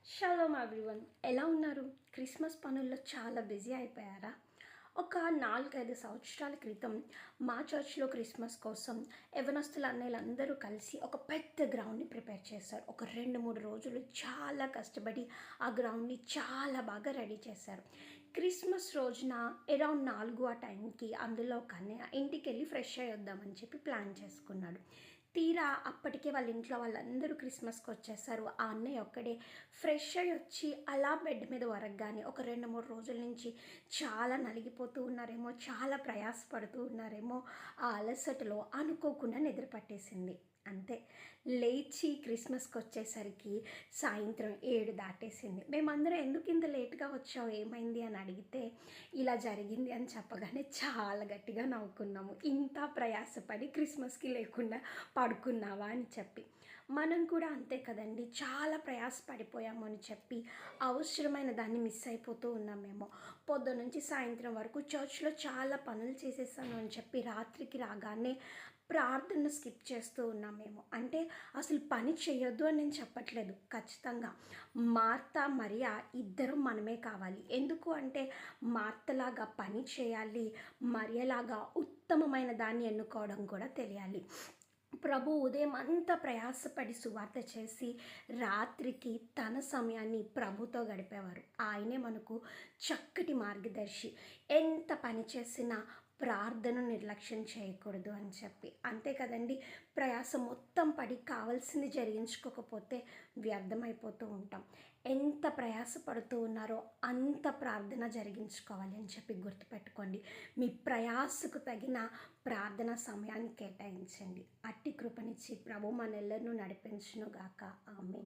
Shalom everyone, ఎలా ఉన్నారు? Christmas పనుల్లో చాలా బిజీ అయిపోయారా? ఒక 4-5 సంవత్సరాల క్రితం మా చర్చ్లో క్రిస్మస్ కోసం యవనస్తుల అన్నయ్యలందరూ కలిసి ఒక పెద్ద గ్రౌండ్ని ప్రిపేర్ చేశారు. ఒక 2-3 రోజులు చాలా కష్టపడి ఆ గ్రౌండ్ని చాలా బాగా రెడీ చేశారు. క్రిస్మస్ రోజున అరౌండ్ 4 ఆ టైంకి అందులో ఒక అన్నయ్య ఇంటికి వెళ్ళి ఫ్రెష్ అయ్యి వద్దామని చెప్పి ప్లాన్ చేసుకున్నాడు. తీరా అప్పటికే వాళ్ళ ఇంట్లో వాళ్ళందరూ క్రిస్మస్కి వచ్చేసారు. ఆ అన్నయ్య ఒక్కడే ఫ్రెష్ అయ్యి వచ్చి అలా బెడ్ మీద ఒరగగానే ఒక 2-3 రోజుల నుంచి చాలా నలిగిపోతూ ఉన్నారేమో, చాలా ప్రయాసపడుతూ ఉన్నారేమో, ఆ అలసటలో అనుకోకుండా నిద్ర పట్టేసింది. అంతే, లేచి క్రిస్మస్కి వచ్చేసరికి సాయంత్రం 7 దాటేసింది. మేమందరం ఎందుకు ఇంత లేట్గా వచ్చావు, ఏమైంది అని అడిగితే ఇలా జరిగింది అని చెప్పగానే చాలా గట్టిగా నవ్వుకున్నాము. ఇంత ప్రయాసపడి క్రిస్మస్కి లేకుండా పడుకున్నావా అని చెప్పి. మనం కూడా అంతే కదండి, చాలా ప్రయాస పడిపోయాము అని చెప్పి అవసరమైన దాన్ని మిస్ అయిపోతూ ఉన్నామేమో. పొద్దునుంచి సాయంత్రం వరకు చర్చ్లో చాలా పనులు చేసేసాను అని చెప్పి రాత్రికి రాగానే ప్రార్థన స్కిప్ చేస్తూ ఉన్నామేమో. అంటే అసలు పని చేయొద్దు అని నేను చెప్పట్లేదు, ఖచ్చితంగా మార్తా మరియా ఇద్దరం మనమే కావాలి. ఎందుకు అంటే మార్తలాగా పని చేయాలి, మరియలాగా ఉత్తమమైన దాన్ని ఎన్నుకోవడం కూడా తెలియాలి. ప్రభు ఉదయం అంతా ప్రయాసపడి సువార్త చేసి రాత్రికి తన సమయాన్ని ప్రభుతో గడిపేవారు. ఆయనే మనకు చక్కటి మార్గదర్శి. ఎంత పని చేసినా ప్రార్థన నిర్లక్ష్యం చేయకూడదు అని చెప్పి. అంతే కదండి, ప్రయాస మొత్తం పడి కావాల్సింది జరిగించుకోకపోతే వ్యర్థమైపోతూ ఉంటాం. ఎంత ప్రయాస పడుతూ ఉన్నారో అంత ప్రార్థన జరిగించుకోవాలి అని చెప్పి గుర్తుపెట్టుకోండి. మీ ప్రయాసకు తగిన ప్రార్థన సమయాన్ని కేటాయించండి. అట్టి కృపనిచ్చి ప్రభు మనెల్లరినూ నడిపించునుగాక. ఆమేన్.